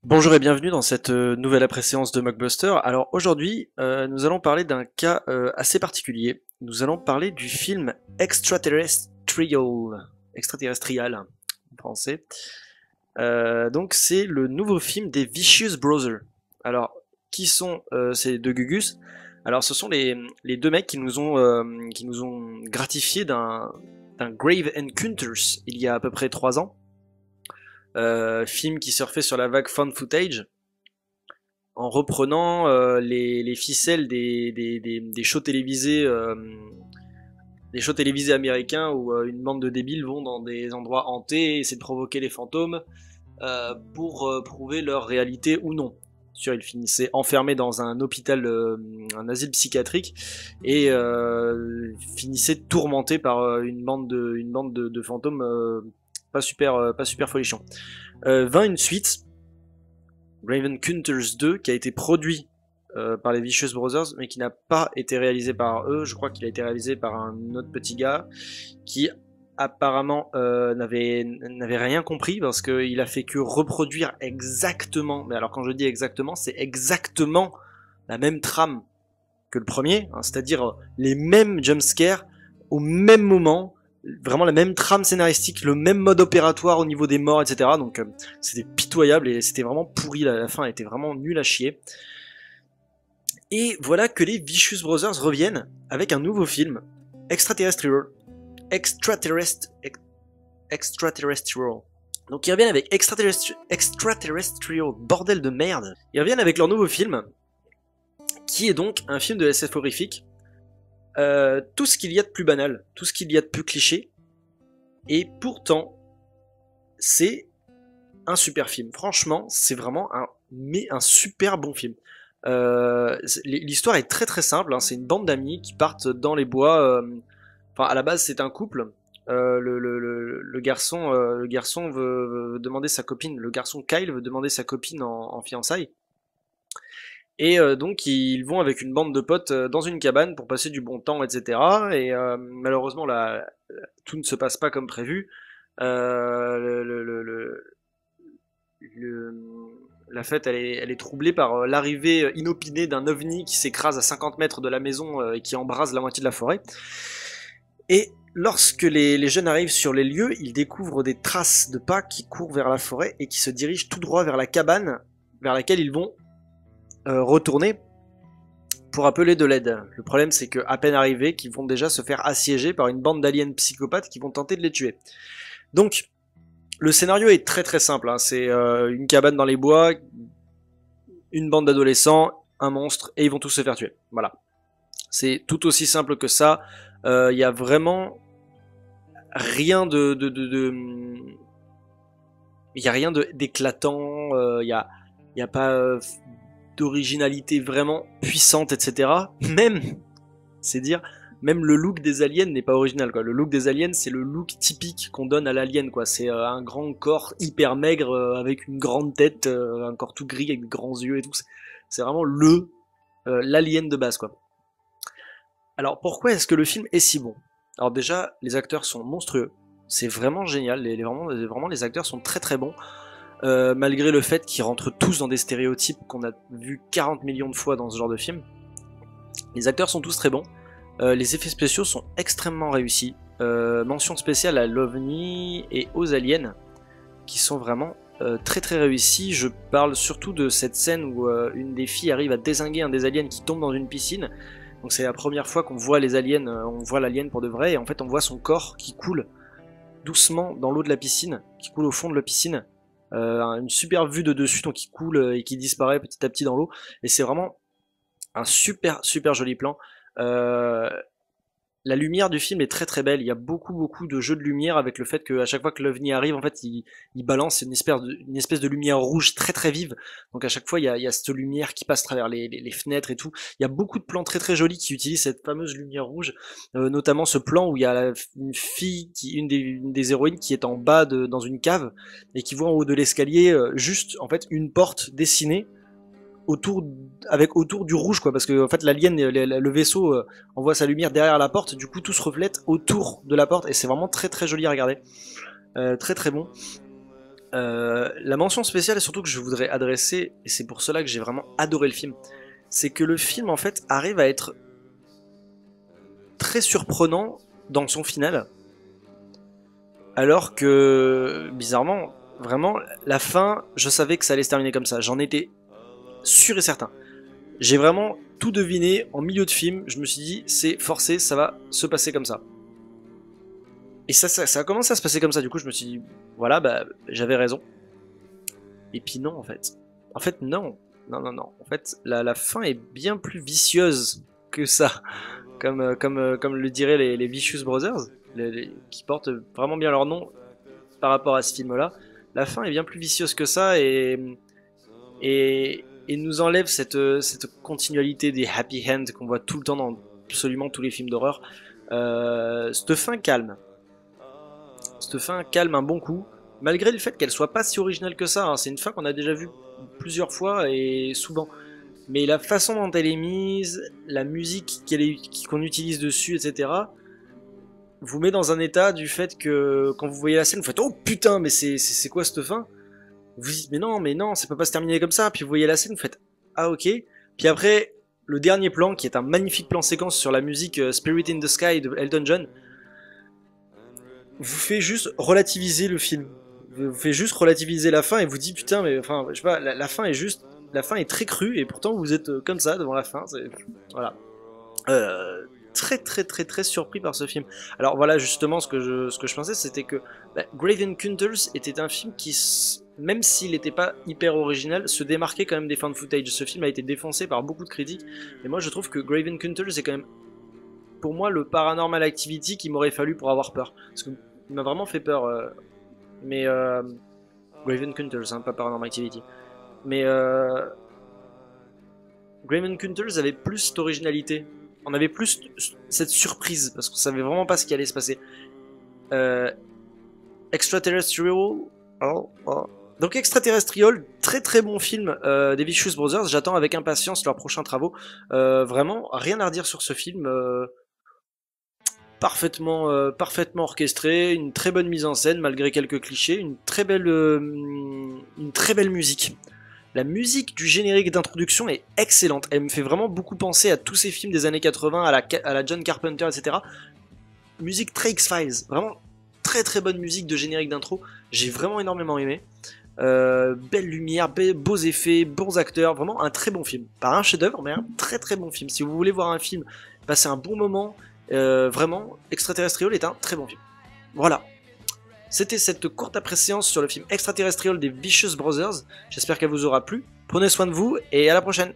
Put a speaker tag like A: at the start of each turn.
A: Bonjour et bienvenue dans cette nouvelle après-séance de Mockbuster. Alors aujourd'hui, nous allons parler d'un cas assez particulier. Nous allons parler du film Extraterrestrial en français. Donc c'est le nouveau film des Vicious Brothers. Alors qui sont ces deux Gugus? Alors ce sont les deux mecs qui nous ont gratifié d'un Grave Encounters il y a à peu près 3 ans. Film qui surfait sur la vague found footage en reprenant les ficelles des des shows télévisés américains où une bande de débiles vont dans des endroits hantés et essaient de provoquer les fantômes pour prouver leur réalité ou non. Sûr, ils finissaient enfermés dans un hôpital, un asile psychiatrique et finissaient tourmentés par une bande de fantômes pas super folichons. Vint une suite, Raven Hunters 2, qui a été produit par les Vicious Brothers, mais qui n'a pas été réalisé par eux. Je crois qu'il a été réalisé par un autre petit gars qui apparemment n'avait rien compris parce qu'il a fait que reproduire exactement, mais alors quand je dis exactement, c'est exactement la même trame que le premier, hein, c'est-à-dire les mêmes jumpscares au même moment, vraiment la même trame scénaristique, le même mode opératoire au niveau des morts, etc. Donc c'était pitoyable et c'était vraiment pourri, la fin était vraiment nulle à chier. Et voilà que les Vicious Brothers reviennent avec un nouveau film, Extraterrestrial. Extraterrestrial. Donc ils reviennent avec Extraterrestrial, bordel de merde. Ils reviennent avec leur nouveau film, qui est donc un film de SF horrifique. Tout ce qu'il y a de plus banal, tout ce qu'il y a de plus cliché, et pourtant, c'est un super film. Franchement, c'est vraiment un super bon film. L'histoire est très très simple, hein. C'est une bande d'amis qui partent dans les bois. Enfin, à la base, c'est un couple. Le garçon veut demander sa copine. Le garçon Kyle veut demander sa copine en fiançailles. Et donc ils vont avec une bande de potes dans une cabane pour passer du bon temps, etc. Et malheureusement, tout ne se passe pas comme prévu. Euh, le, le- le- le- le- la fête, elle est troublée par l'arrivée inopinée d'un ovni qui s'écrase à 50 mètres de la maison et qui embrase la moitié de la forêt. Et lorsque les jeunes arrivent sur les lieux, ils découvrent des traces de pas qui courent vers la forêt et qui se dirigent tout droit vers la cabane vers laquelle ils vont retourner pour appeler de l'aide. Le problème, c'est que à peine arrivés, qu'ils vont déjà se faire assiéger par une bande d'aliens psychopathes qui vont tenter de les tuer. Donc, le scénario est très très simple, hein. C'est une cabane dans les bois, une bande d'adolescents, un monstre, et ils vont tous se faire tuer. Voilà. C'est tout aussi simple que ça. Il y a vraiment rien il y a rien d'éclatant. Il y a pas d'originalité vraiment puissante, etc. Même, c'est dire, même le look des aliens n'est pas original, quoi. Le look des aliens, c'est le look typique qu'on donne à l'alien, quoi. C'est un grand corps hyper maigre avec une grande tête, un corps tout gris avec des grands yeux et tout. C'est vraiment l'alien de base, quoi. Alors pourquoi est-ce que le film est si bon? Alors déjà, les acteurs sont monstrueux. C'est vraiment génial. Vraiment, les acteurs sont très très bons. Malgré le fait qu'ils rentrent tous dans des stéréotypes qu'on a vu 40 millions de fois dans ce genre de film. Les acteurs sont tous très bons. Les effets spéciaux sont extrêmement réussis. Mention spéciale à l'OVNI et aux aliens, qui sont vraiment très très réussis. Je parle surtout de cette scène où une des filles arrive à dézinguer un des aliens qui tombe dans une piscine. Donc c'est la première fois qu'on voit les aliens, on voit l'alien pour de vrai, et en fait on voit son corps qui coule doucement dans l'eau de la piscine, qui coule au fond de la piscine. Une super vue de dessus, donc qui coule et qui disparaît petit à petit dans l'eau. Et c'est vraiment un super super joli plan. Euh, la lumière du film est très très belle. Il y a beaucoup de jeux de lumière avec le fait qu'à chaque fois que l'OVNI arrive, en fait, il balance une espèce de lumière rouge très très vive. Donc à chaque fois, il y a cette lumière qui passe à travers les fenêtres et tout. Il y a beaucoup de plans très très jolis qui utilisent cette fameuse lumière rouge, notamment ce plan où il y a une fille, une des héroïnes qui est en bas dans une cave et qui voit en haut de l'escalier juste en fait une porte dessinée autour autour du rouge, quoi, parce que en fait l'alien, le vaisseau envoie sa lumière derrière la porte, du coup tout se reflète autour de la porte et c'est vraiment très très joli à regarder. Très très bon. La mention spéciale, et surtout que je voudrais adresser, et c'est pour cela que j'ai vraiment adoré le film, c'est que le film en fait arrive à être très surprenant dans son final, alors que bizarrement, vraiment, la fin, je savais que ça allait se terminer comme ça, j'en étais sûr et certain. J'ai vraiment tout deviné en milieu de film, je me suis dit c'est forcé, ça va se passer comme ça. Et ça a commencé à se passer comme ça, du coup je me suis dit, voilà, bah j'avais raison. Et puis non en fait. En fait non. Non. En fait la fin est bien plus vicieuse que ça. Comme le diraient les Vicious Brothers, qui portent vraiment bien leur nom par rapport à ce film-là. La fin est bien plus vicieuse que ça et nous enlève cette continualité des happy end qu'on voit tout le temps dans absolument tous les films d'horreur. Cette fin calme. Cette fin calme un bon coup, malgré le fait qu'elle soit pas si originale que ça. Hein. C'est une fin qu'on a déjà vue plusieurs fois et souvent. Mais la façon dont elle est mise, la musique qu'on utilise dessus, etc., vous met dans un état du fait que quand vous voyez la scène, vous faites oh putain, mais c'est quoi cette fin? Vous dites mais non, ça peut pas se terminer comme ça. Puis vous voyez la scène, vous faites ah ok. Puis après, le dernier plan, qui est un magnifique plan séquence sur la musique Spirit in the Sky de Elton John, vous fait juste relativiser le film. Vous fait juste relativiser la fin et vous dit putain mais enfin je sais pas la fin est juste la fin est très crue et pourtant vous êtes comme ça devant la fin. Voilà. Très surpris par ce film. Alors voilà justement ce que je pensais c'était que Grave Encounters était un film qui même s'il n'était pas hyper original se démarquait quand même des found footage. Ce film a été défoncé par beaucoup de critiques et moi je trouve que Grave Encounters est quand même pour moi le Paranormal Activity qu'il m'aurait fallu pour avoir peur parce qu'il m'a vraiment fait peur mais Grave Encounters hein, pas Paranormal Activity mais Grave Encounters avait plus d'originalité. On avait plus cette surprise parce qu'on savait vraiment pas ce qui allait se passer. Extraterrestrial. Donc Extraterrestrial, très bon film des Vicious Brothers. J'attends avec impatience leurs prochains travaux. Vraiment, rien à redire sur ce film. Parfaitement orchestré, une très bonne mise en scène malgré quelques clichés, une très belle musique. La musique du générique d'introduction est excellente. Elle me fait vraiment beaucoup penser à tous ces films des années 80, à la John Carpenter, etc. Musique très X-Files. Vraiment très bonne musique de générique d'intro. J'ai vraiment énormément aimé. Belle lumière, beaux effets, bons acteurs. Vraiment un très bon film. Pas un chef-d'œuvre, mais un très bon film. Si vous voulez voir un film, passer un bon moment, vraiment, Extraterrestrial est un très bon film. Voilà. C'était cette courte après-séance sur le film Extraterrestrial des Vicious Brothers. J'espère qu'elle vous aura plu. Prenez soin de vous et à la prochaine.